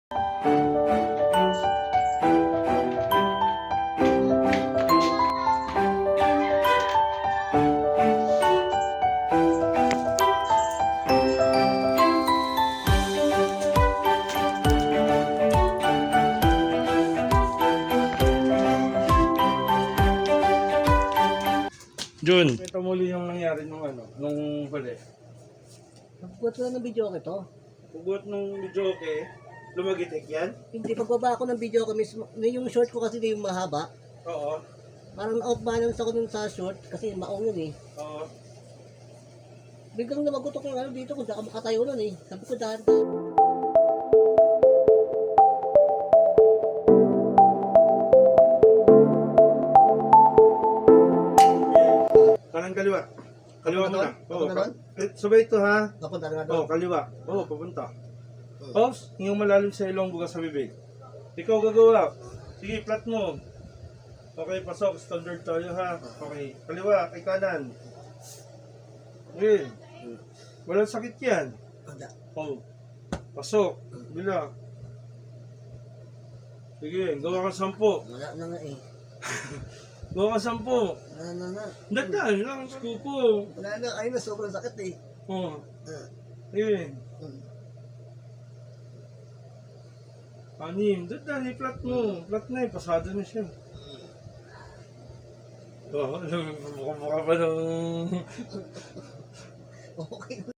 Jun, Ito muli yung nangyari nung huli. Nagbuhat ko lang ng video ko ito. Pagbuhat nung video lumagitik yan? Hindi, pagbaba ko ng video ko mismo, yung short ko kasi yung mahaba. Oo. Parang off balance ako dun sa short kasi maong yun eh. Oo. Biglang namagutok yung ano dito kung saan ka makatayo nun eh. Sabi ko dahil Kanang kaliwa. Kaliwa Papunta muna. doon? Papunta doon? Sabay ito ha. napunta na Oo, doon. kaliwa. Oo, papunta. Pause. Yung malalim sa ilong bukas sa bibig. Ikaw gagawa. Sige, flat mo. Okay, pasok. Standard tayo ha. Okay. Kaliwa, kay kanan. Okay. Walang sakit yan. Wala. Oh. Pasok. Bila. Sige, gawa ka 10. Wala na nga eh. Gawa ka 10. Wala na nga. Dagdagan lang, skupo. Wala na. Ayun na, sobrang sakit eh. Oh. Ah. Sige. Hmm. 6. Dagdagan, i-flat mo. Flat na eh, pasado na siya. Oh, mukha pa ng... Okay.